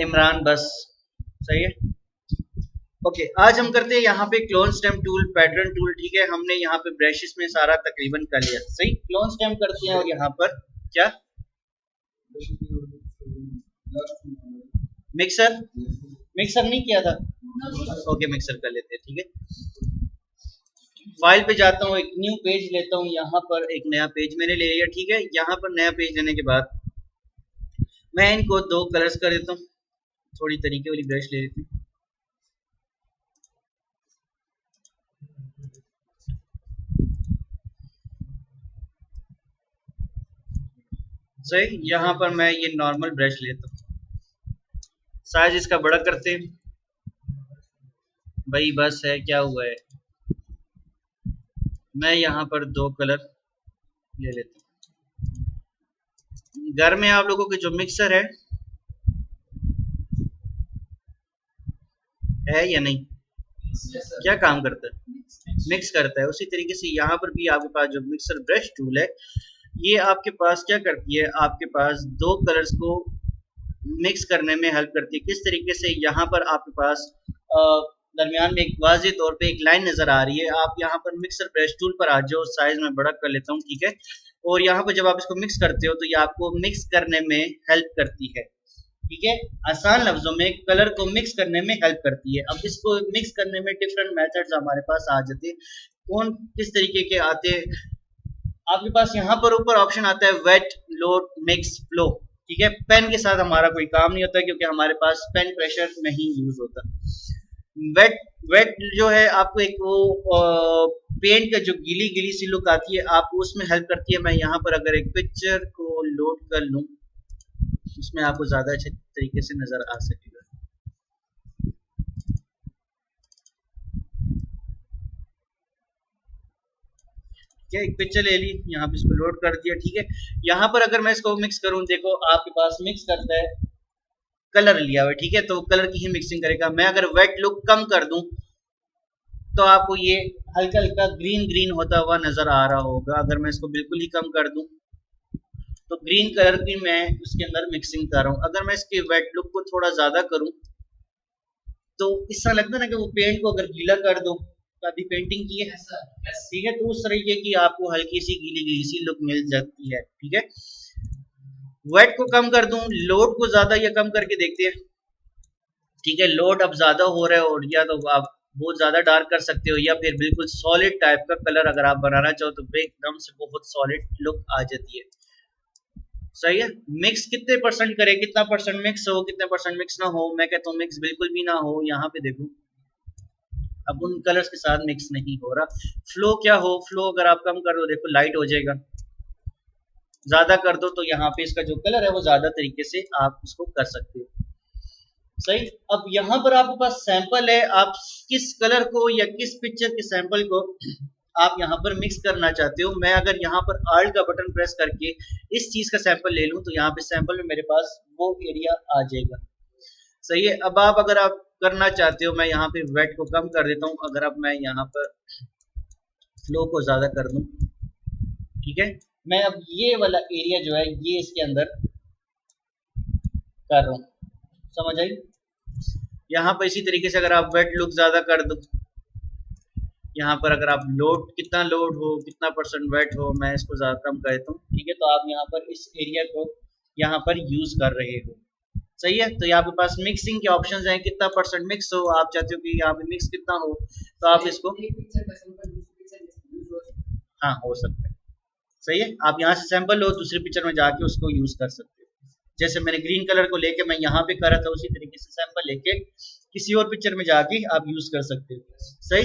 इमरान बस। सही है। ओके, आज हम करते हैं यहाँ पे clone stem tool, pattern tool. ठीक है, हमने यहाँ पे ब्रशेस में सारा तकरीबन कर लिया। सही, क्लोन स्टेम करते हैं और यहाँ पर क्या मिक्सर, मिक्सर नहीं किया था। ओके, मिक्सर कर लेते हैं। ठीक है, फाइल पे जाता हूँ, एक न्यू पेज लेता हूँ। यहाँ पर एक नया पेज मैंने ले लिया। ठीक है, यहाँ पर नया पेज लेने के बाद मैं इनको दो कलर्स कर देता हूँ। थोड़ी तरीके वाली ब्रश ले लेती हूँ। सही, यहाँ पर मैं ये नॉर्मल ब्रश लेता हूँ। साइज इसका बड़ा करते हैं भाई, बस है, क्या हुआ है। मैं यहाँ पर दो कलर ले लेता हूँ। घर में आप लोगों के जो मिक्सर है या नहीं, क्या काम करता है, मिक्स करता है। उसी तरीके से यहाँ पर भी आपके पास जो मिक्सर ब्रश टूल है, ये आपके पास क्या करती है, आपके पास दो कलर्स को मिक्स करने में हेल्प करती है। किस तरीके से, यहाँ पर आपके पास दरमियान में एक वाज़ेह तौर पे एक लाइन नजर आ रही है। आप यहाँ पर मिक्सर ब्रश टूल पर आ जाओ, साइज में बड़ा कर लेता हूँ। ठीक है, और यहाँ पर जब आप इसको मिक्स करते हो तो ये आपको मिक्स करने में हेल्प करती है। ठीक है, आसान लफ्जों में कलर को मिक्स करने में हेल्प करती है। अब इसको मिक्स करने में डिफरेंट मेथड्स हमारे पास आ जाते हैं। कौन किस तरीके के आते हैं, आपके पास यहाँ पर ऊपर ऑप्शन आता है वेट, लोड, मिक्स, फ्लो। ठीक है, पेन के साथ हमारा कोई काम नहीं होता क्योंकि हमारे पास पेन प्रेशर नहीं यूज होता। वेट, वेट जो है आपको एक वो पेंट का जो गीली गीली सी लुक आती है, आपको उसमें हेल्प करती है। मैं यहाँ पर अगर एक पिक्चर को लोड कर लूँ, उसमें आपको ज्यादा अच्छे तरीके से नजर आ सकेगा। क्या, एक पिक्चर ले ली, यहाँ पे इसको लोड कर दिया। ठीक है, यहाँ पर अगर मैं इसको मिक्स करूँ, देखो आपके पास मिक्स करता है, कलर लिया हुआ है। ठीक है, तो कलर की ही मिक्सिंग करेगा। मैं अगर वेट लुक कम कर दूं तो आपको ये हल्का हल्का ग्रीन ग्रीन होता हुआ नजर आ रहा होगा। अगर मैं इसको बिल्कुल ही कम कर दूं तो ग्रीन कलर की मैं उसके अंदर मिक्सिंग कर रहा हूँ। अगर मैं इसके वेट लुक को थोड़ा ज्यादा करूं तो इससा लगता है ना कि वो पेंट को अगर गीला कर दो, तो अभी पेंटिंग की है। ठीक है, तो उस तरीके की आपको हल्की सी गीली गीली सी लुक मिल जाती है। ठीक है, वेट को कम कर दूं, लोड को ज्यादा या कम करके देखते हैं। ठीक है, लोड अब ज्यादा हो रहा है, और या तो आप बहुत ज्यादा डार्क कर सकते हो, या फिर बिल्कुल सॉलिड टाइप का कलर अगर आप बनाना चाहो तो एकदम से बहुत सॉलिड लुक आ जाती है। सही है, मिक्स कितने परसेंट करे, कितना परसेंट मिक्स हो, कितने परसेंट मिक्स ना हो। मैं कहता हूँ मिक्स बिल्कुल भी ना हो। यहाँ पे देखो, अब उन कलर्स के साथ मिक्स नहीं हो रहा। फ्लो क्या हो, फ्लो अगर आप कम कर दो, देखो लाइट हो जाएगा। ज्यादा कर दो तो यहाँ पे इसका जो कलर है वो ज्यादा तरीके से आप उसको कर सकते हो। सही, अब यहाँ पर आपके पास सैंपल है, आप किस कलर को या किस पिक्चर के सैंपल को आप यहाँ पर मिक्स करना चाहते हो। मैं अगर यहाँ पर आल्ट का बटन प्रेस करके इस चीज का सैंपल ले लूं तो यहाँ पे सैंपल में मेरे पास वो एरिया आ जाएगा। सही है, अब आप अगर आप करना चाहते हो, मैं यहाँ पे वेट को कम कर देता हूँ। अगर अब मैं यहाँ पर फ्लो को ज्यादा कर दूं, ठीक है, मैं अब ये वाला एरिया जो है ये इसके अंदर कर रहा हूँ। समझ आई, यहाँ पर इसी तरीके से अगर आप वेट लुक ज्यादा कर दो, यहाँ पर अगर आप लोड, कितना लोड हो, कितना परसेंट वेट हो, मैं इसको ज्यादा कम कर देता हूँ। ठीक है, तो आप यहाँ पर इस एरिया को यहाँ पर यूज कर रहे हो। सही है, तो यहाँ पे पास मिक्सिंग के ऑप्शंस हैं, कितना परसेंट मिक्स हो, आप चाहते हो कि यहाँ पे मिक्स कितना हो, तो आप इसको, हाँ हो सकता है। सही है, आप यहाँ से सैंपल लो, दूसरी पिक्चर में जाके उसको यूज कर सकते हो। जैसे मैंने ग्रीन कलर को लेके मैं यहाँ पे करा था, उसी तरीके से सैंपल लेके किसी और पिक्चर में जाके आप यूज कर सकते हो। सही,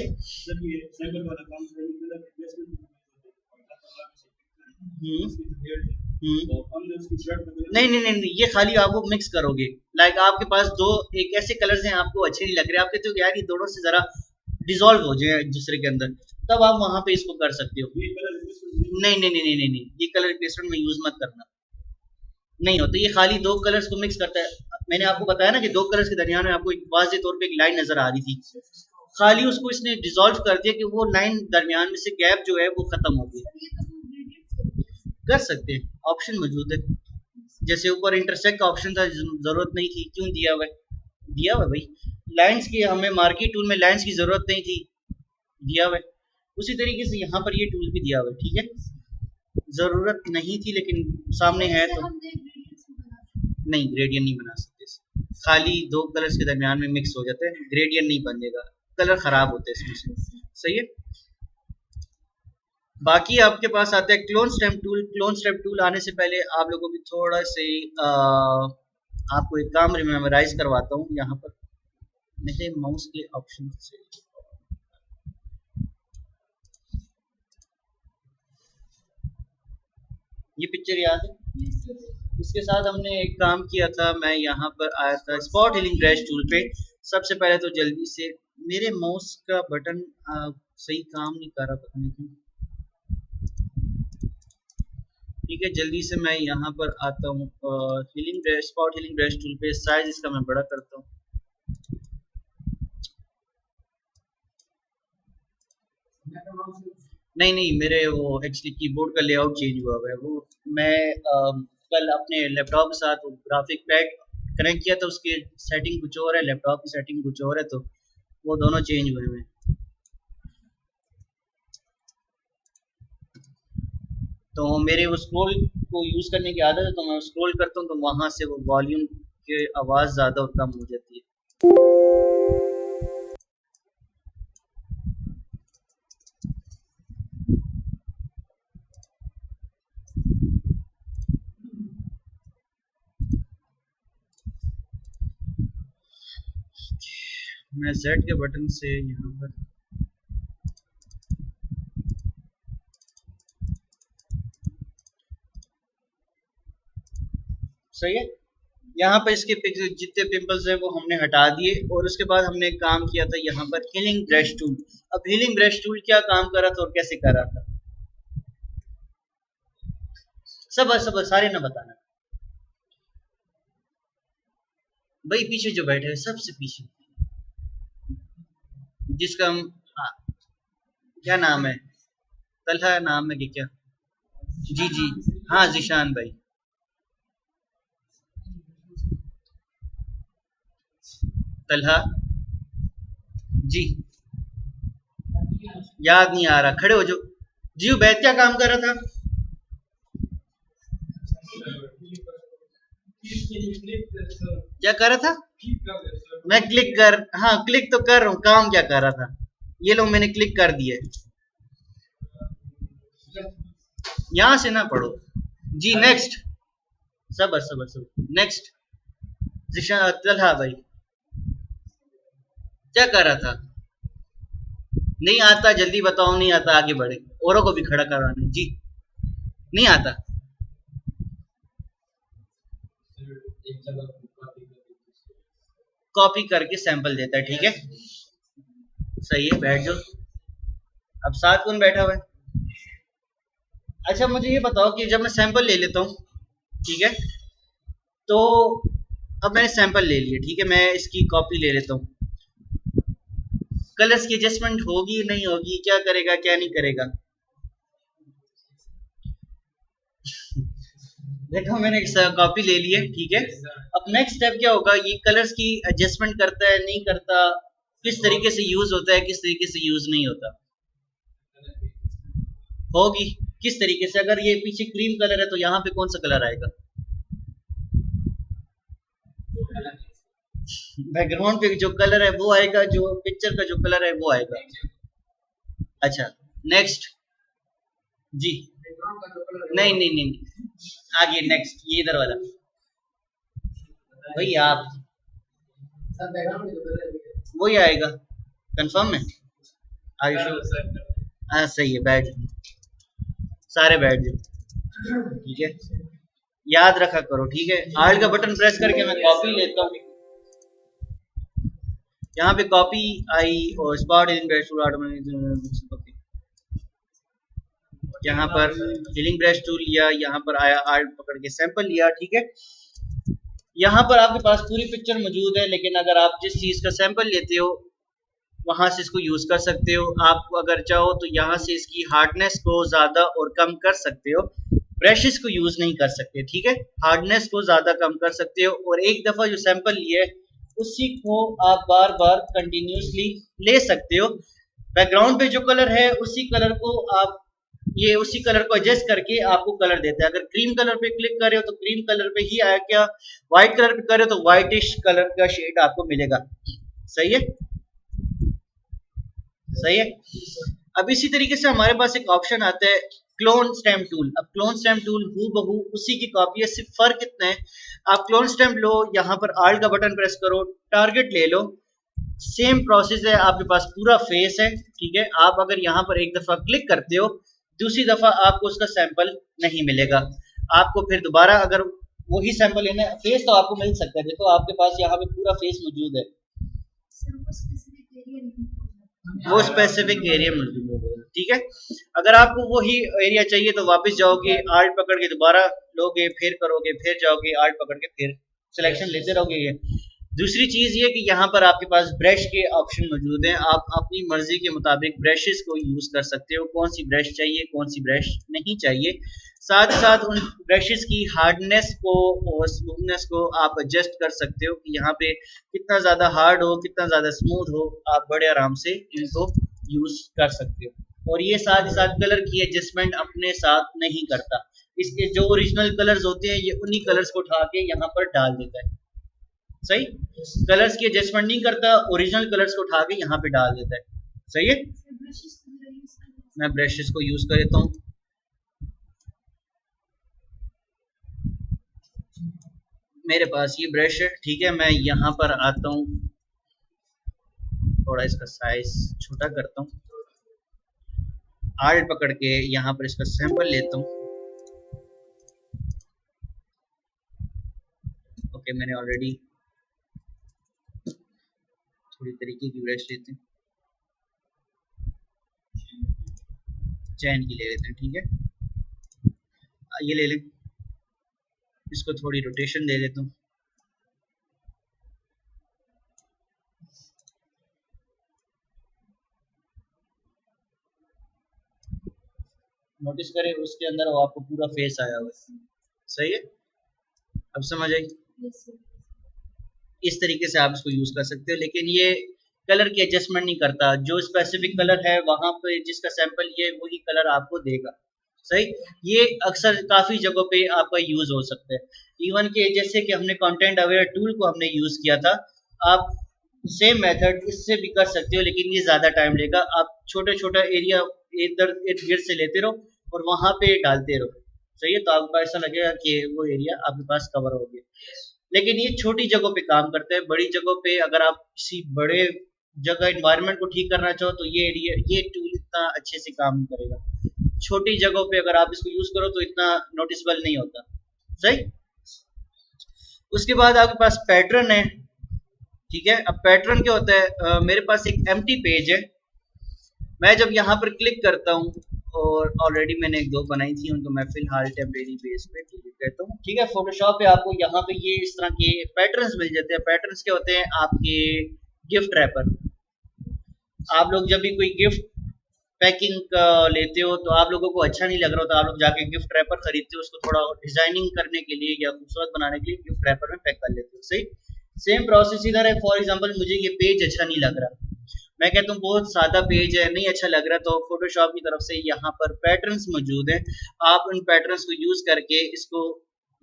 नहीं नहीं नहीं नहीं, ये खाली आप वो मिक्स करोगे। लाइक आपके पास दो एक ऐसे कलर्स हैं आपको अच्छे नहीं लग रहे, आप कहते हो कि यार ये दोनों से जरा डिसॉल्व हो जाए एक दूसरे के अंदर, तब आप वहां पे इसको कर सकते हो। नहीं नहीं नहीं नहीं नहीं नहीं, ये कलर रिप्लेसमेंट में यूज मत करना। नहीं होता, ये खाली दो कलर्स को मिक्स करता है। मैंने आपको बताया ना कि दो कलर्स के दरमियान में आपको एक वाज़ेह तौर पे एक लाइन नजर आ रही थी, खाली उसको इसने डिसॉल्व कर दिया कि वो लाइन दरमियान में से गैप जो है वो खत्म हो गया। कर सकते हैं, ऑप्शन मौजूद है। जैसे ऊपर इंटरसेक्ट का ऑप्शन था, जरूरत नहीं थी, क्यों दिया हुआ है? दिया हुआ है भाई। लाइंस की हमें मार्की टूल में लाइंस की जरूरत नहीं थी, दिया हुआ है। उसी तरीके से यहाँ पर ये टूल भी दिया हुआ है, ठीक है। जरूरत नहीं थी लेकिन सामने है तो नहीं, ग्रेडियंट नहीं बना सकते। खाली दो कलर्स के दरमियान में मिक्स हो जाते हैं, ग्रेडियंट नहीं बनेगा, कलर खराब होते हैं इसमें से। सही है। बाकी आपके पास आता है clone stamp tool. Clone stamp tool आने से पहले आप लोगों की थोड़ा से आपको एक काम मेमोराइज करवाता हूँ। यहाँ पर मेरे माउस के ऑप्शन से ये पिक्चर याद है, इसके साथ हमने एक काम किया था। मैं यहाँ पर आया था स्पॉट हीलिंग ब्रश टूल पे। सबसे पहले तो जल्दी से मेरे माउस का बटन सही काम नहीं कर रहा, पता नहीं क्यों। ठीक है, जल्दी से मैं यहाँ पर आता हूँ healing brush, spot healing brush tool पे। साइज इसका मैं बड़ा करता हूँ। नहीं नहीं, मेरे वो एक्चुअली कीबोर्ड का लेआउट चेंज हुआ है। वो मैं कल अपने लैपटॉप के साथ ग्राफिक पैड कनेक्ट किया था, उसकी सेटिंग कुछ और है, लैपटॉप की सेटिंग कुछ और है, तो वो दोनों चेंज हुए हैं। तो मेरे वो स्क्रॉल को यूज़ करने की आदत है, तो मैं स्क्रॉल करता हूँ तो वहाँ से वो वॉल्यूम की आवाज़ ज़्यादा और कम हो जाती है। मैं Z के बटन से यहाँ पर सही है। यहाँ पर इसके जितने पिंपल्स हैं वो हमने हटा दिए, और उसके बाद हमने काम किया था यहाँ पर हीलिंग ब्रश टूल। अब हीलिंग ब्रश टूल क्या काम कर रहा था और कैसे कर रहा था, सब सब सारे ना बताना। भाई पीछे जो बैठे हैं सबसे पीछे, जिसका हम हाँ, क्या नाम है, तलहा नाम है कि क्या? जी जी, हाँ जिशान भाई। तलहा जी, याद नहीं आ रहा, खड़े हो जो। जीव बैठ क्या काम कर रहा था? क्या कर रहा था? मैं क्लिक कर, हाँ क्लिक तो कर रहा हूँ, काम क्या कर रहा था? ये लो मैंने क्लिक कर दिए। यहाँ से ना पढ़ो जी। नेक्स्ट, सबर सबर सबर, नेक्स्ट। जिशा तलहा भाई क्या कर रहा था? नहीं आता, जल्दी बताओ, नहीं आता, आगे बढ़े, औरों को भी खड़ा करवाने जी। नहीं आता, कॉपी करके सैंपल देता है, ठीक है। सही है, बैठ जाओ। अब साथ कौन बैठा हुआ है? अच्छा मुझे ये बताओ कि जब मैं सैंपल ले लेता हूँ, ठीक है, तो अब मैंने सैंपल ले लिया, ठीक है, मैं इसकी कॉपी ले लेता हूँ। कलर्स की एडजस्टमेंट होगी नहीं होगी, क्या करेगा क्या नहीं करेगा? देखो मैंने कॉपी ले ली है, ठीक है। अब नेक्स्ट स्टेप क्या होगा, ये कलर्स की एडजस्टमेंट करता है नहीं करता, किस तरीके से यूज होता है किस तरीके से यूज नहीं होता, होगी किस तरीके से। अगर ये पीछे क्रीम कलर है तो यहाँ पे कौन सा कलर आएगा? बैकग्राउंड पे जो कलर है वो आएगा, जो पिक्चर का जो कलर है वो आएगा। अच्छा, नेक्स्ट जी। नहीं नहीं नहीं, नहीं। आगे नेक्स्ट, ये इधर वाला वही आप, वही आएगा, कंफर्म है? आयुष, हाँ सही है, बैठ सारे बैठ जाओ, ठीक है। याद रखा करो, ठीक है। आर्ट का बटन प्रेस करके मैं कॉपी लेता हूँ। यहाँ पे कॉपी आई और स्पॉट हीलिंग ब्रश टूल, यहाँ पर हीलिंग ब्रश टूल लिया, यहाँ पर आया आर्ट पकड़ के सैंपल लिया, ठीक है। यहाँ पर आपके पास पूरी पिक्चर मौजूद है, लेकिन अगर आप जिस चीज का सैंपल लेते हो वहां से इसको यूज कर सकते हो। आप अगर चाहो तो यहाँ से इसकी हार्डनेस को ज्यादा और कम कर सकते हो। ब्रशेस को यूज नहीं कर सकते, ठीक है। हार्डनेस को ज्यादा कम कर सकते हो और एक दफा जो सैंपल लिए उसी को आप बार बार कंटिन्यूसली ले सकते हो। बैकग्राउंड पे जो कलर है उसी कलर को आप ये उसी कलर को एडजस्ट करके आपको कलर देता है। अगर क्रीम कलर पे क्लिक कर रहे हो तो क्रीम कलर पे ही आया, क्या व्हाइट कलर पे कर रहे हो तो व्हाइटिश कलर का शेड आपको मिलेगा। सही है, सही है। अब इसी तरीके से हमारे पास एक ऑप्शन आता है क्लोन स्टैम्प टूल। अब क्लोन स्टैम्प टूल हु बहू उसी की कॉपी है, सिर्फ फर्क कितना है, आप क्लोन स्टैम्प लो, यहाँ पर आल्ट का बटन प्रेस करो, टारगेट ले लो, सेम प्रोसेस है, आपके पास पूरा फेस है, ठीक है। आप अगर यहाँ पर एक दफा क्लिक करते हो, दूसरी दफा आपको उसका सैंपल नहीं मिलेगा। आपको फिर दोबारा अगर वही सैंपल लेना है, फेस तो आपको मिल सकता है, देखो आपके पास यहाँ पे पूरा फेस मौजूद है, वो स्पेसिफिक एरिया मौजूद है, ठीक है। अगर आपको वही एरिया चाहिए तो वापस जाओगे, आर्ट पकड़ के दोबारा लोगे, फिर करोगे, फिर जाओगे, आर्ट पकड़ के फिर सिलेक्शन लेते रहोगे। ये दूसरी चीज ये कि यहाँ पर आपके पास ब्रश के ऑप्शन मौजूद हैं, आप अपनी मर्जी के मुताबिक ब्रशेस को यूज कर सकते हो, कौन सी ब्रश चाहिए कौन सी ब्रश नहीं चाहिए। साथ ही साथ उन ब्रशेस की हार्डनेस को और स्मूथनेस को आप एडजस्ट कर सकते हो कि यहाँ पे कितना ज़्यादा हार्ड हो कितना ज़्यादा स्मूथ हो, आप बड़े आराम से इनको यूज कर सकते हो। और ये साथ ही साथ कलर की एडजस्टमेंट अपने साथ नहीं करता, इसके जो ओरिजिनल कलर्स होते हैं ये उन्हीं कलर्स को उठा के यहाँ पर डाल देता है। सही, कलर्स की एडजस्टमेंट नहीं करता, ओरिजिनल कलर्स को उठा के यहाँ पे डाल देता है। सही है, मैं ब्रशेस को यूज कर लेता हूँ। मेरे पास ये ब्रश है, ठीक है, मैं यहाँ पर आता हूँ, थोड़ा इसका साइज छोटा करता हूँ, आल्ट पकड़ के यहाँ पर इसका सैंपल लेता हूँ। ओके, मैंने ऑलरेडी थोड़ी तरीके की ब्रश लेते हैं, चैन की ले लेते हैं, ठीक है, ये ले लें, इसको थोड़ी रोटेशन दे देता हूँ। नोटिस करें उसके अंदर वो आपको पूरा फेस आया हुआ है। सही है, अब समझ आई। इस तरीके से आप इसको यूज कर सकते हो, लेकिन ये कलर की एडजस्टमेंट नहीं करता, जो स्पेसिफिक कलर है वहां पे जिसका सैंपल ये वही कलर आपको देगा। सही, ये अक्सर काफी जगहों पे आपका यूज हो सकता है। इवन के जैसे कि हमने कंटेंट अवेयर टूल को हमने यूज किया था, आप सेम मेथड इससे भी कर सकते हो, लेकिन ये ज्यादा टाइम लेगा। आप छोटे छोटा एरिया इधर इर्द गिर्द से लेते रहो और वहां पे डालते रहो। सही है, तो आपको ऐसा लगेगा कि वो एरिया आपके पास कवर हो गया। लेकिन ये छोटी जगहों पे काम करते हैं, बड़ी जगहों पे अगर आप किसी बड़े जगह इन्वायरमेंट को ठीक करना चाहो तो ये एरिया ये टूल इतना अच्छे से काम नहीं करेगा। छोटी जगहों पे अगर आप इसको यूज करो तो इतना नोटिसेबल नहीं होता। सही, उसके बाद आपके पास पैटर्न है, ठीक है। अब पैटर्न क्या होता है, मेरे पास एक एम्प्टी पेज है, मैं जब यहाँ पर क्लिक करता हूँ, और ऑलरेडी मैंने एक दो बनाई थी उनको मैं फिलहाल टेम्परेरी बेस पे डिलीट करता हूँ, ठीक है। फोटोशॉप पे आपको यहाँ पे ये इस तरह के पैटर्न्स मिल जाते हैं। पैटर्न्स क्या होते हैं, आपके गिफ्ट रैपर। आप लोग जब भी कोई गिफ्ट पैकिंग लेते हो तो आप लोगों को अच्छा नहीं लग रहा हो तो आप लोग जाके गिफ्ट रैपर खरीदते हो, उसको थोड़ा डिजाइनिंग करने के लिए या खूबसूरत बनाने के लिए गिफ्ट रैपर में पैक कर लेते हो। सही, सेम प्रोसेस इधर है। फॉर एग्जाम्पल मुझे ये पेज अच्छा नहीं लग रहा, मैं कहता हूँ बहुत सादा पेज है, नहीं अच्छा लग रहा, तो फोटोशॉप की तरफ से यहाँ पर पैटर्न्स मौजूद हैं, आप उन पैटर्न्स को यूज करके इसको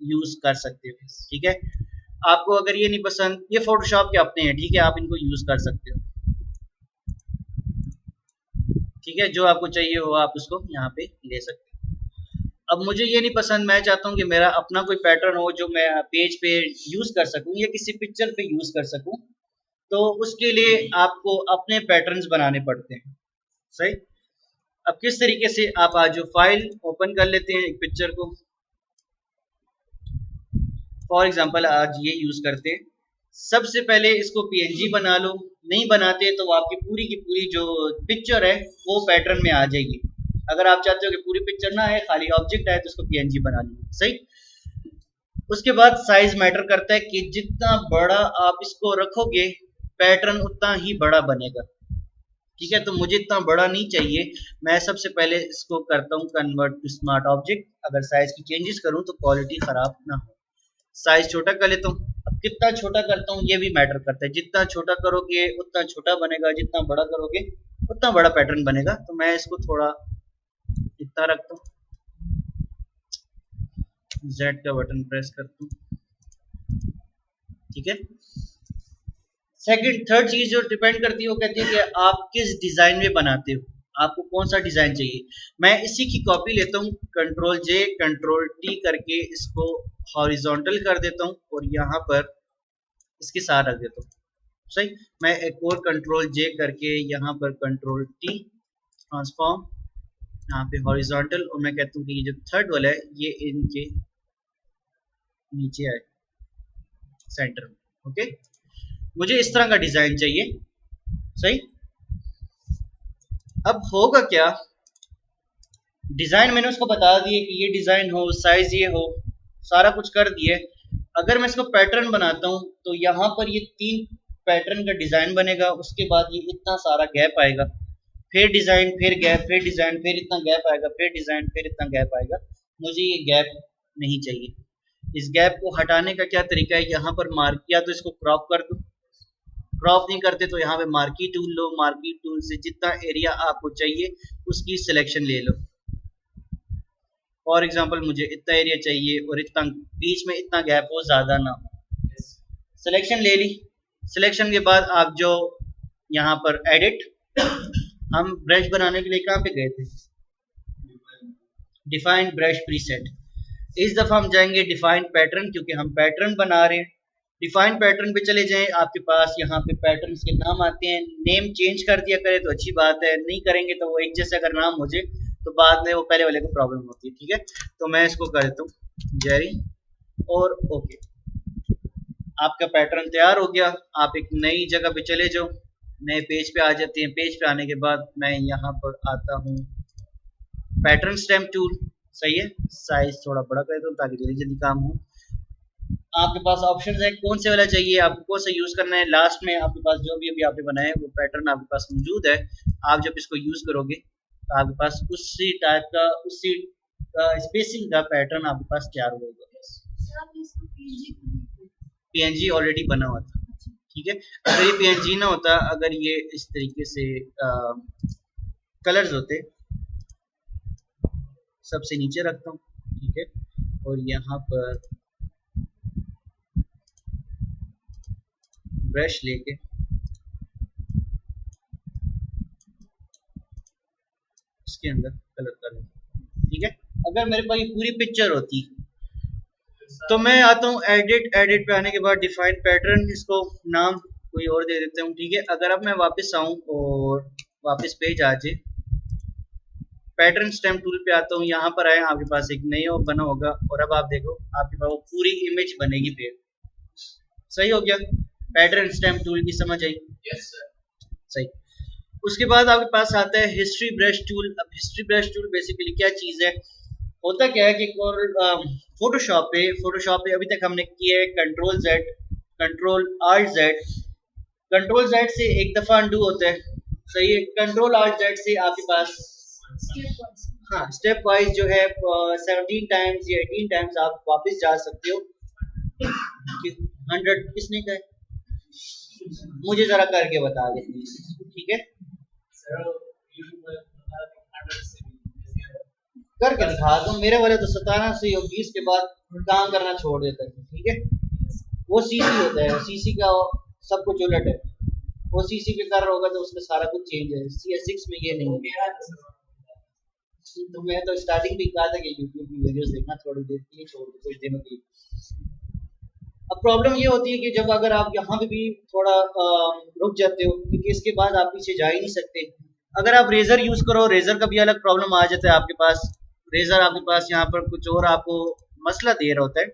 यूज कर सकते हो। ठीक है, आपको अगर ये नहीं पसंद, ये फोटोशॉप के अपने हैं, ठीक है, आप इनको यूज कर सकते हो। ठीक है, जो आपको चाहिए हो आप उसको यहाँ पे ले सकते हो। अब मुझे ये नहीं पसंद, मैं चाहता हूँ कि मेरा अपना कोई पैटर्न हो जो मैं पेज पे यूज कर सकूँ या किसी पिक्चर पे यूज कर सकूँ, तो उसके लिए आपको अपने पैटर्न्स बनाने पड़ते हैं। सही, अब किस तरीके से, आप आज जो फाइल ओपन कर लेते हैं एक पिक्चर को, फॉर एग्जांपल आज ये यूज करते हैं। सबसे पहले इसको पीएनजी बना लो, नहीं बनाते तो आपकी पूरी की पूरी जो पिक्चर है वो पैटर्न में आ जाएगी। अगर आप चाहते हो कि पूरी पिक्चर ना है, खाली ऑब्जेक्ट है, तो उसको पीएनजी बना लो। सही, उसके बाद साइज मैटर करता है कि जितना बड़ा आप इसको रखोगे पैटर्न उतना ही बड़ा बनेगा। ठीक है, तो मुझे इतना बड़ा नहीं चाहिए। मैं सबसे पहले इसको करता हूँ कन्वर्ट टू स्मार्ट ऑब्जेक्ट। अगर साइज की चेंजेस करूँ तो क्वालिटी खराब ना हो। साइज छोटा कर लेता हूँ। अब कितना छोटा करता हूँ ये भी मैटर करता है। जितना छोटा करोगे उतना छोटा बनेगा, जितना बड़ा करोगे उतना बड़ा पैटर्न बनेगा। तो मैं इसको थोड़ा इतना रखता हूँ, जेड का बटन प्रेस करता हूँ, ठीक है। सेकंड थर्ड चीज जो डिपेंड करती है वो कहती है कि आप किस डिजाइन में बनाते हो, आपको कौन सा डिजाइन चाहिए। मैं इसी की कॉपी लेता हूँ, कंट्रोल जे कंट्रोल टी करके इसको हॉरिजॉन्टल कर देता हूँ और यहाँ पर इसके साथ रख देता हूँ। सही। मैं एक और कंट्रोल जे करके यहाँ पर कंट्रोल टी ट्रांसफॉर्म, यहाँ पे हॉरिजॉन्टल, और मैं कहता हूँ कि ये जो थर्ड वाला है ये इनके नीचे आए सेंटर में। ओके, मुझे इस तरह का डिजाइन चाहिए। सही। अब होगा क्या, डिजाइन मैंने उसको बता दिए कि ये डिजाइन हो, साइज ये हो, सारा कुछ कर दिए। अगर मैं इसको पैटर्न बनाता हूँ तो यहाँ पर ये 3 पैटर्न का डिजाइन बनेगा, उसके बाद ये इतना सारा गैप आएगा, फिर डिजाइन, फिर गैप, फिर डिजाइन, फिर इतना गैप आएगा, फिर डिजाइन, फिर इतना गैप आएगा। मुझे ये गैप नहीं चाहिए। इस गैप को हटाने का क्या तरीका है, यहाँ पर मार्क किया तो इसको क्रॉप कर दो। क्रॉप नहीं करते तो यहाँ पे मार्की टूल लो, मार्की टूल से जितना एरिया आपको चाहिए उसकी सिलेक्शन ले लो। फॉर एग्जांपल मुझे इतना एरिया चाहिए और इतना बीच में इतना गैप हो, ज्यादा ना हो। सिलेक्शन ले ली। सिलेक्शन के बाद आप जो यहाँ पर एडिट, हम ब्रश बनाने के लिए कहाँ पे गए थे, डिफाइन ब्रश प्रीसेट। इस दफा हम जाएंगे डिफाइन पैटर्न, क्योंकि हम पैटर्न बना रहे हैं। डिफाइन पैटर्न पे चले जाएं, आपके पास यहाँ पे पैटर्न्स के नाम आते हैं। नेम चेंज कर दिया करें तो अच्छी बात है, नहीं करेंगे तो वो एक जैसे अगर नाम हो जाए तो बाद में वो पहले वाले को प्रॉब्लम होती है। ठीक है, तो मैं इसको कर देता हूँ जेरी और ओके। आपका पैटर्न तैयार हो गया। आप एक नई जगह पे चले जाओ, नए पेज पे आ जाते हैं। पेज पे आने के बाद मैं यहाँ पर आता हूँ पैटर्न स्टैम्प टूल। सही है, साइज थोड़ा बड़ा कर देता हूँ ताकि जल्दी जल्दी काम हो। आपके पास ऑप्शन है कौन से वाला चाहिए, आपको कौन सा यूज करना है। लास्ट में आपके पास जो भी अभी आपने बनाया है वो पैटर्न आपके पास मौजूद है। आप जब इसको यूज करोगे तो आपके पास उसी टाइप का, उसी स्पेसिंग का पैटर्न आपके पास तैयार होगा। पीएनजी ऑलरेडी बना हुआ था। ठीक है, अगर ये पीएनजी ना होता, अगर ये इस तरीके से कलर्स होते, सबसे नीचे रखता हूँ, ठीक है, और यहाँ पर ब्रश लेके इसके अंदर कलर कर दूँ। ठीक है, अगर मेरे पास ये पूरी पिक्चर होती तो मैं आता हूँ एडिट, एडिट पे आने के बाद डिफाइन पैटर्न, इसको नाम कोई और दे देता हूँ। ठीक है, अगर अब मैं वापस आऊँ और वापस पेज आ जाए, पैटर्न स्टैम्प टूल पे आता हूँ, यहाँ पर आए, आपके पास एक नया बना होगा और अब आप देखो आपके पास वो पूरी इमेज बनेगी फिर। सही हो गया, पैटर्न स्टैम्प टूल की समझ आई? Yes sir. सही। उसके बाद आपके पास आता है हिस्ट्री ब्रश टूल। अब हिस्ट्री ब्रश टूल बेसिकली क्या चीज है, होता क्या है कि फोटोशॉप पे अभी तक हमने किया है control Z, control alt Z. Control Z से एक दफा अंडू होता है, सही है। कंट्रोल आल्ट जेड से आपके पास हाँ स्टेप वाइज जो है 17 टाइम्स या 18 टाइम्स आप वापस जा सकते हो। 100 किसने कहा, मुझे जरा करके बता दे प्लीज। ठीक है, करके दिखा दो। मेरे वाले तो 17 से 20 के बाद काम करना छोड़ देता है। ठीक है, वो सीसी होता है, सीसी का सब कुछ उलट है। वो सीसी पे कर रहा होगा तो उसमें सारा कुछ चेंज है, CS6 में ये नहीं है। तो मैं तो स्टार्टिंग भी कहा था कि यूट्यूब की वीडियोस देखना थोड़ी देर के लिए छोड़ दो, कुछ दिनों के लिए। अब प्रॉब्लम ये होती है कि जब अगर आप यहाँ पे भी थोड़ा रुक जाते हो, क्योंकि इसके बाद आप पीछे जा ही नहीं सकते। अगर आप रेजर यूज करो, रेजर का भी अलग प्रॉब्लम आ जाता है आपके पास। रेजर आपके पास यहाँ पर कुछ और आपको मसला दे रहा होता है।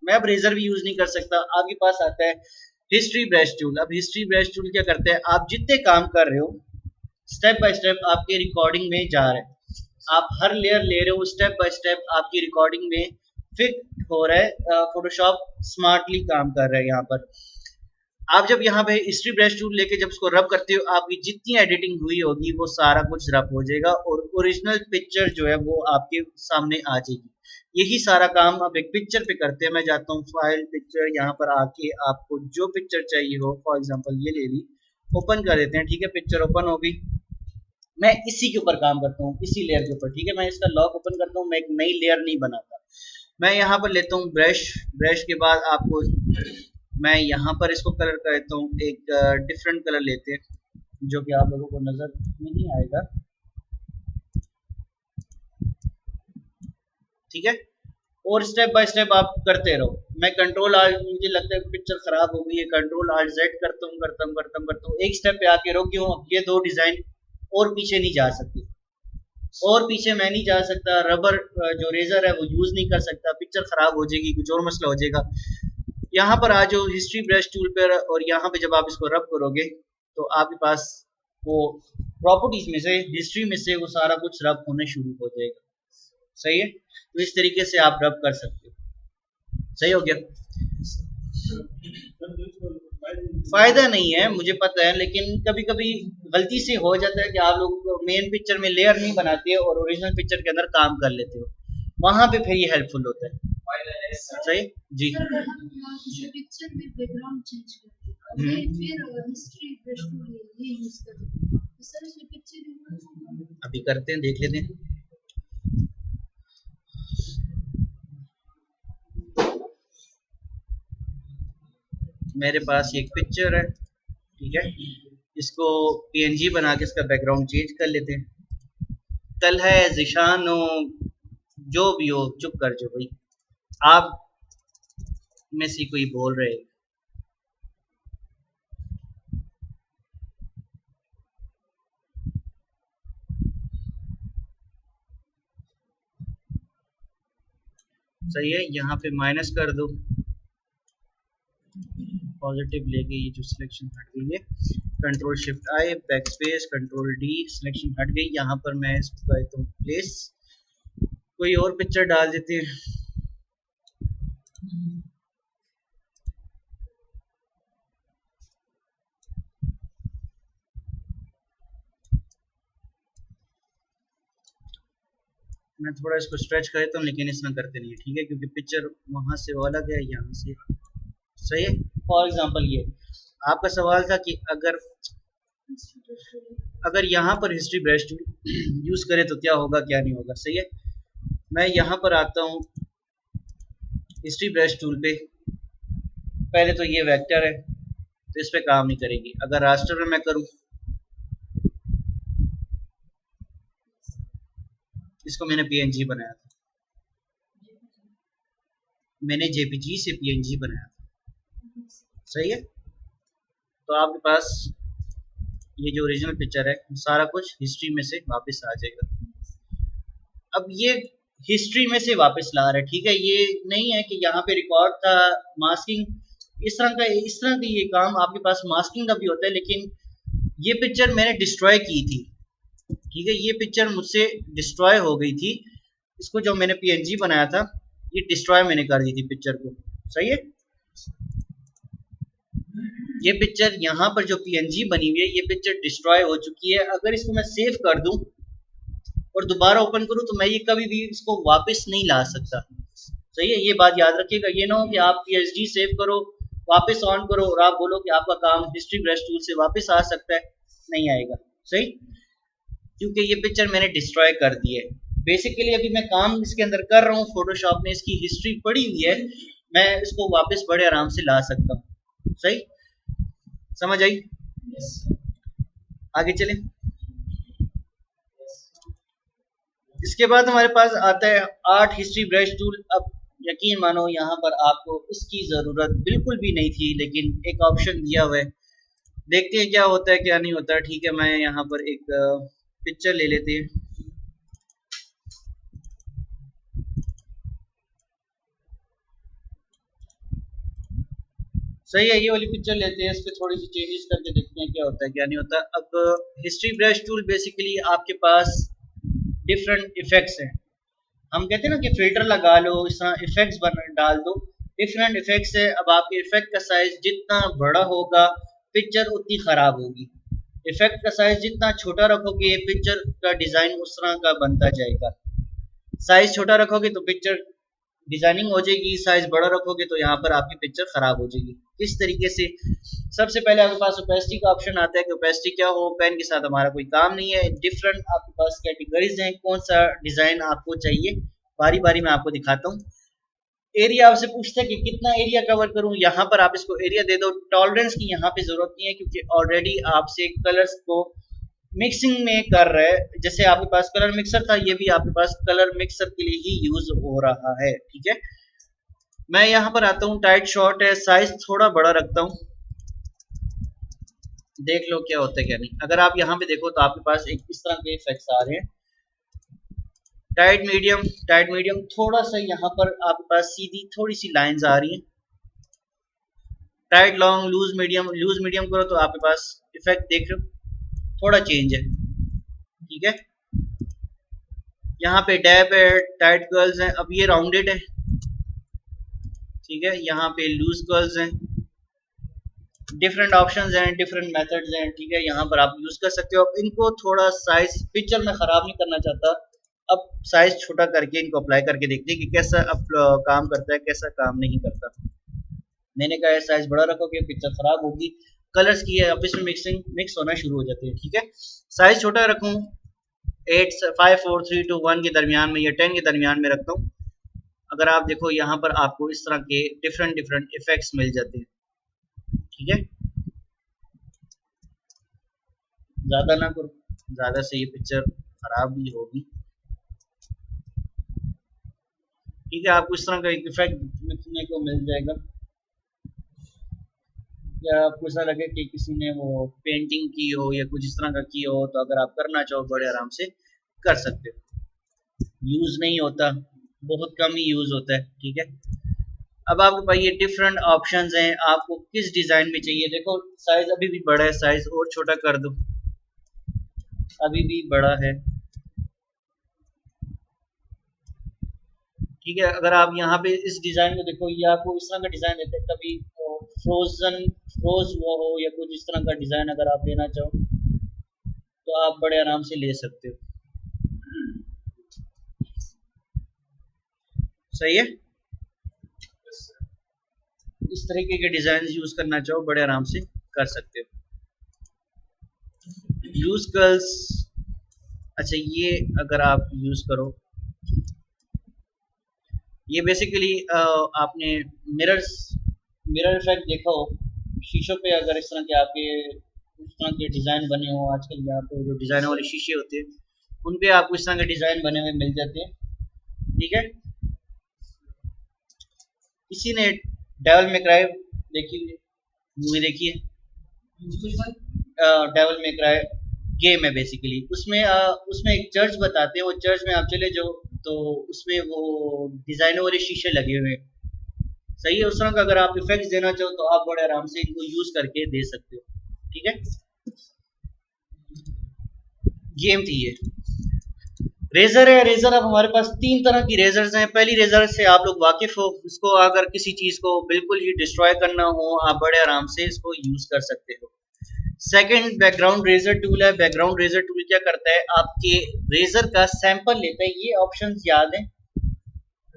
मैं अब रेजर भी यूज नहीं कर सकता। आपके पास आता है हिस्ट्री ब्रश टूल। अब हिस्ट्री ब्रश टूल क्या करता है, आप जितने काम कर रहे हो स्टेप बाय स्टेप आपके रिकॉर्डिंग में जा रहे हैं, आप हर लेयर ले रहे हो, स्टेप बाय स्टेप आपकी रिकॉर्डिंग में फिट हो रहा है। फोटोशॉप स्मार्टली काम कर रहा है यहाँ पर। आप जब यहाँ पे हिस्ट्री ब्रश टूल लेके जब उसको रब करते हो, आपकी जितनी एडिटिंग हुई होगी वो सारा कुछ रब हो जाएगा और ओरिजिनल पिक्चर जो है वो आपके सामने आ जाएगी। यही सारा काम आप एक पिक्चर पे करते हैं। मैं जाता हूँ फाइल पिक्चर, यहाँ पर आके आपको जो पिक्चर चाहिए हो, फॉर एग्जांपल ये ले ली, ओपन कर देते हैं। ठीक है, पिक्चर ओपन हो गई। मैं इसी के ऊपर काम करता हूँ, इसी लेयर के ऊपर। ठीक है, मैं इसका लॉक ओपन करता हूँ, मैं एक नई लेयर नहीं बनाता। मैं यहाँ पर लेता हूँ ब्रश। ब्रश के बाद आपको मैं यहाँ पर इसको कलर कर देता हूँ, एक डिफरेंट कलर लेते हैं जो कि आप लोगों को नजर नहीं आएगा। ठीक है, और स्टेप बाय स्टेप आप करते रहो। मैं कंट्रोल आल्ट, मुझे लगता है पिक्चर खराब हो गई है, कंट्रोल आल्ट जेड करता हूँ, एक स्टेप पे आके रोक क्यों, ये दो डिजाइन और पीछे नहीं जा सकती, और पीछे मैं नहीं जा सकता। रबर जो रेजर है वो यूज नहीं कर सकता, पिक्चर खराब हो जाएगी, कुछ और मसला हो जाएगा। यहाँ पर आ जाओ हिस्ट्री ब्रश टूल पर, और यहाँ पे जब आप इसको रब करोगे तो आपके पास वो प्रॉपर्टीज में से, हिस्ट्री में से वो सारा कुछ रब होने शुरू हो जाएगा। सही है, तो इस तरीके से आप रब कर सकते हो। सही हो गया। फायदा नहीं है मुझे पता है, लेकिन कभी कभी गलती से हो जाता है कि आप लोग मेन पिक्चर में लेयर नहीं बनाते और ओरिजिनल पिक्चर के अंदर काम कर लेते हो, वहां पे फिर ये हेल्पफुल होता है। सही जी। पिक्चर में बैकग्राउंड चेंज करते हैं फिर हिस्ट्री ब्रश टूल ये यूज करते हैं। सर इसमें पिक्चर अभी करते हैं, देख लेते हैं। मेरे पास एक पिक्चर है, ठीक है, इसको पीएनजी बना के इसका बैकग्राउंड चेंज कर लेते हैं। कल है जिशान हो, जो भी हो चुप कर जो भाई, आप में से कोई बोल रहे। सही है, यहाँ पे माइनस कर दो, पॉजिटिव लेके ये जो सिलेक्शन हट गई है, control shift I, back space, control D, selection हट गई। यहाँ पर मैं इसको कहता हूँ प्लेस, कोई और पिक्चर डाल देते हैं। मैं थोड़ा इसको स्ट्रेच कर देता हूँ, लेकिन इसमें करते नहीं है, ठीक है, क्योंकि पिक्चर वहां से वो अलग है, यहाँ से। सही है, फॉर एग्जांपल ये आपका सवाल था कि अगर यहाँ पर हिस्ट्री ब्रश यूज करें तो क्या होगा क्या नहीं होगा। सही है, मैं यहाँ पर आता हूँ हिस्ट्री ब्रश टूल पे। पहले तो ये वेक्टर है तो इस पे काम नहीं करेगी। अगर रास्टर में मैं करूँ, इसको मैंने पीएनजी बनाया था, मैंने जेपीजी से पीएनजी बनाया था। सही है, तो आपके पास ये जो ओरिजिनल पिक्चर है सारा कुछ हिस्ट्री में से वापस आ जाएगा। अब ये हिस्ट्री में से वापस ला रहा है, ठीक है, ये नहीं है कि यहाँ पे रिकॉर्ड था मास्किंग, इस तरह का ये काम आपके पास मास्किंग का भी होता है, लेकिन ये पिक्चर मैंने डिस्ट्रॉय की थी। ठीक है, ये पिक्चर मुझसे डिस्ट्रॉय हो गई थी, इसको जो मैंने पीएनजी बनाया था ये डिस्ट्रॉय मैंने कर दी थी पिक्चर को। सही है, ये पिक्चर यहाँ पर जो पीएनजी बनी हुई है ये पिक्चर डिस्ट्रॉय हो चुकी है। अगर इसको मैं सेव कर दूं और दोबारा ओपन करूं तो मैं ये कभी भी इसको वापस नहीं ला सकता। सही है, ये बात याद रखिएगा। ये ना हो कि आप पीएचडी सेव करो, वापस ऑन करो और आप बोलो कि आपका काम हिस्ट्री ब्रश टूल से वापस आ सकता है, नहीं आएगा। सही, क्योंकि ये पिक्चर मैंने डिस्ट्रॉय कर दी है। बेसिकली अभी मैं काम इसके अंदर कर रहा हूँ, फोटोशॉप में इसकी हिस्ट्री पड़ी हुई है, मैं इसको वापस बड़े आराम से ला सकता हूँ। सही, समझ आई? आगे चलें। इसके बाद हमारे पास आता है आर्ट हिस्ट्री ब्रश टूल। अब यकीन मानो यहाँ पर आपको इसकी ज़रूरत बिल्कुल भी नहीं थी, लेकिन एक ऑप्शन दिया हुआ है, देखते हैं क्या होता है क्या नहीं होता। ठीक है, मैं यहाँ पर एक पिक्चर ले लेते हैं। सही है, ये वाली पिक्चर लेते हैं, इस पर थोड़ी सी चेंजेस करके देखते हैं क्या होता है क्या नहीं होता। अब हिस्ट्री ब्रश टूल बेसिकली आपके पास डिफरेंट इफेक्ट्स हैं। हम कहते हैं ना कि फिल्टर लगा लो, इस तरह इफेक्ट्स बन डाल दो, डिफरेंट इफेक्ट्स है। अब आपके इफेक्ट का साइज जितना बड़ा होगा पिक्चर उतनी खराब होगी, इफेक्ट का साइज जितना छोटा रखोगे पिक्चर का डिजाइन उस तरह का बनता जाएगा। साइज छोटा रखोगे तो पिक्चर डिजाइनिंग हो जाएगी, साइज बड़ा रखोगे तो यहाँ पर आपकी पिक्चर खराब हो जाएगी। किस तरीके से, सबसे पहले आपके पास ओपेसिटी का ऑप्शन आता है कि ओपेसिटी क्या हो, पेन के साथ हमारा कोई काम नहीं है। डिफरेंट आपके पास कैटेगरीज हैं, कौन सा डिजाइन आपको चाहिए बारी बारी मैं आपको दिखाता हूँ। एरिया आपसे पूछता है कि कितना एरिया कवर करूं, यहाँ पर आप इसको एरिया दे दो। टॉलरेंस की यहाँ पे जरूरत नहीं है क्योंकि ऑलरेडी आपसे कलर्स को मिक्सिंग में कर रहे हैं। जैसे आपके पास कलर मिक्सर था, ये भी आपके पास कलर मिक्सर के लिए ही यूज हो रहा है, ठीक है। मैं यहाँ पर आता हूँ, टाइट शॉर्ट है, साइज थोड़ा बड़ा रखता हूँ, देख लो क्या होता है क्या नहीं। अगर आप यहाँ पे देखो तो आपके पास एक इस तरह के इफेक्ट्स आ रहे हैं। टाइट मीडियम थोड़ा सा यहाँ पर आपके पास सीधी थोड़ी सी लाइंस आ रही हैं। टाइट लॉन्ग लूज मीडियम करो तो आपके पास इफेक्ट देख रहे हो थोड़ा चेंज है, ठीक है। यहाँ पे डैप है, टाइट कर्ल्स हैं, अब ये राउंडेड है, ठीक है। यहाँ पे लूज कर्ल्स हैं, डिफरेंट ऑप्शंस हैं, डिफरेंट मेथड्स हैं, ठीक है। यहाँ पर आप यूज कर सकते हो। अब इनको थोड़ा साइज पिक्चर में खराब नहीं करना चाहता, अब साइज छोटा करके इनको अप्लाई करके देखते हैं कि कैसा काम करता है कैसा काम नहीं करता। मैंने कहा साइज बड़ा रखोगे पिक्चर खराब होगी, कलर्स की है अब इसमें मिक्स होना शुरू हो जाते हैं, ठीक है। साइज छोटा रखूं 8 5 4 3 2 1 के दरमियान में या 10 के दरमियान में रखता हूँ। अगर आप देखो यहाँ पर आपको इस तरह के डिफरेंट इफेक्ट्स मिल जाते हैं, ठीक है। ज्यादा ना करो, ज्यादा से ये पिक्चर खराब भी होगी, ठीक है। आपको इस तरह का एक इफेक्ट देखने को मिल जाएगा। या आपको ऐसा लगे कि किसी ने वो पेंटिंग की हो या कुछ इस तरह का की हो, तो अगर आप करना चाहो बड़े आराम से कर सकते हो। यूज नहीं होता, बहुत कम ही यूज होता है, ठीक है। अब आपके पास ये डिफरेंट ऑप्शंस हैं, आपको किस डिजाइन में चाहिए। देखो साइज अभी भी बड़ा है, साइज और छोटा कर दो, अभी भी बड़ा है, ठीक है। अगर आप यहाँ पे इस डिजाइन में देखो, ये आपको इस तरह का डिजाइन देते हैं, कभी फ्रोज वो हो या कुछ इस तरह का डिजाइन अगर आप लेना चाहो तो आप बड़े आराम से ले सकते हो, सही है। इस तरीके के डिजाइन यूज करना चाहो बड़े आराम से कर सकते हो। यूज कर्ल्स, अच्छा ये अगर आप यूज करो, ये बेसिकली आपने मिरर इफेक्ट देखा हो शीशों पे, अगर इस तरह के आपके इस तरह के डिजाइन बने हो, आजकल यहाँ पे जो डिजाइन वाले शीशे होते हैं उन पे आपको इस तरह के डिजाइन बने हुए मिल जाते हैं, ठीक है। किसी ने डेविल मे क्राई देखी हुई मूवी देखी है? डेविल मे क्राई गेम है बेसिकली, उसमें एक चर्च बताते हैं, वो चर्च में आप चले जाओ तो उसमें वो डिजाइनों वाले शीशे लगे हुए हैं, सही है। उस तरह का अगर आप इफेक्ट्स देना चाहो तो आप बड़े आराम से इनको यूज करके दे सकते हो, ठीक है। गेम थी ये। रेजर है, रेजर अब हमारे पास 3 तरह की रेजर्स हैं। पहली रेजर से आप लोग वाकिफ हो, इसको अगर किसी चीज को बिल्कुल ही डिस्ट्रॉय करना हो आप बड़े आराम से इसको यूज कर सकते हो। सेकंड बैकग्राउंड रेजर टूल है। बैकग्राउंड रेजर टूल क्या करता है, आपके रेजर का सैंपल लेता है। ये ऑप्शंस याद है,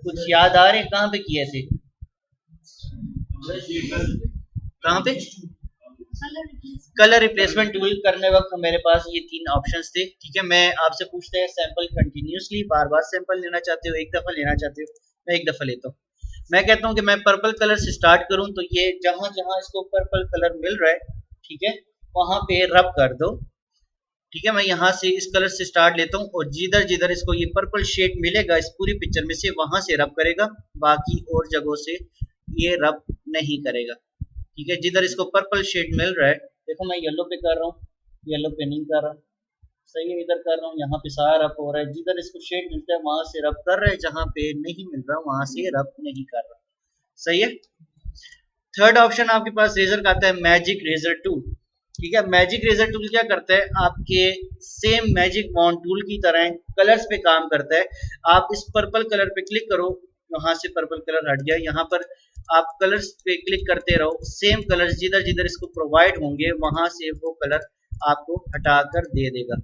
कुछ याद आ रहे हैं कहाँ पे किए थे, कहाँ पे? कलर रिप्लेसमेंट टूल करने वक्त मेरे पास ये 3 ऑप्शंस थे, ठीक है। मैं आपसे पूछते हैं सैंपल कंटिन्यूसली बार बार सैंपल लेना चाहते हो, एक दफा लेना चाहते हो? मैं एक दफा लेता हूँ। मैं कहता हूँ कि मैं पर्पल कलर से स्टार्ट करूँ, तो ये जहां जहां इसको पर्पल कलर मिल रहा है, ठीक है, वहां पे रब कर दो, ठीक है। मैं यहाँ से इस कलर से स्टार्ट लेता हूँ और जिधर जिधर इसको ये पर्पल शेड मिलेगा इस पूरी पिक्चर में से वहां से रब करेगा, बाकी और जगहों से ये रब नहीं करेगा, ठीक है। जिधर इसको पर्पल शेड मिल रहा है, देखो मैं येलो पे कर रहा हूँ, येलो पे नहीं कर रहा, सही है। इधर कर रहा हूँ, यहाँ पे सारा रब हो रहा है। जिधर इसको शेड मिलता है वहां से रब कर रहा है, जहाँ पे नहीं मिल रहा वहां से रब नहीं कर रहा, सही है। थर्ड ऑप्शन आपके पास रेजर का आता है मैजिक रेजर टूल, ठीक है। मैजिक रेजर टूल क्या करता है, आपके सेम मैजिक वॉन्ड टूल की तरह कलर्स पे काम करता है। आप इस पर्पल कलर पे क्लिक करो, वहां से पर्पल कलर हट गया। यहाँ पर आप कलर्स पे क्लिक करते रहो, सेम कलर्स जिधर जिधर इसको प्रोवाइड होंगे वहां से वो कलर आपको हटाकर दे देगा।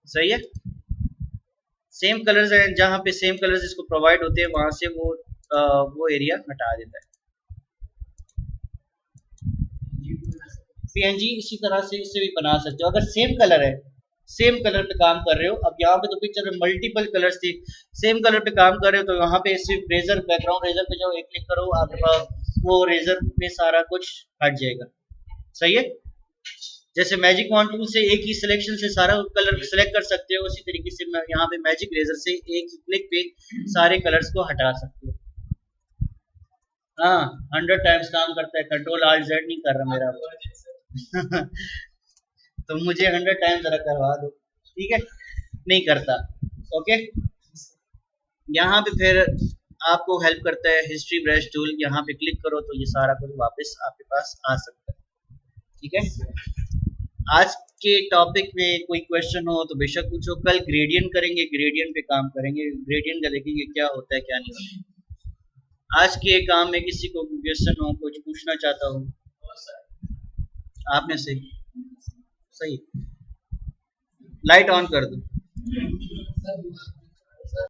सही है। सेम कलर्स है, जहाँ पे सेम कलर्स इसको प्रोवाइड होते हैं वहां से वो एरिया हटा देता है। पीएनजी इसी तरह से इससे भी बना सकते हो अगर सेम कलर है, सेम कलर पे काम कर रहे हो। अब यहाँ पे तो पिक्चर में मल्टीपल कलर्स थी, सेम कलर पे काम कर रहे हो तो यहाँ पे सिर्फ रेजर, बैकग्राउंड रेजर पे जाओ, एक क्लिक करो, आपका वो रेजर में सारा कुछ हट जाएगा। सही है। जैसे मैजिक वॉन्ड टूल से एक ही सिलेक्शन से सारा कलर सिलेक्ट कर सकते हो, उसी तरीके से यहाँ पे मैजिक रेजर से एक ही क्लिक पे सारे कलर्स को हटा सकते हो। हाँ 100 टाइम्स काम करता है, कंट्रोल आल्ट जेड नहीं कर रहा मेरा। तो मुझे 100 टाइम्स जरा करवा दो, ठीक है। नहीं करता। ओके। यहाँ पे फिर आपको हेल्प करता है हिस्ट्री ब्रश टूल, यहाँ पे क्लिक करो तो ये सारा कुछ वापस आपके पास आ सकता है। ठीक है। आज के टॉपिक में कोई क्वेश्चन हो तो बेशक पूछो। कल ग्रेडियंट करेंगे, ग्रेडियंट पे काम करेंगे, ग्रेडियंट का देखेंगे क्या होता है क्या नहीं होता। आज के काम में किसी को क्वेश्चन हो, कुछ पूछना चाहता हूँ आप में से? सही। लाइट ऑन कर दो।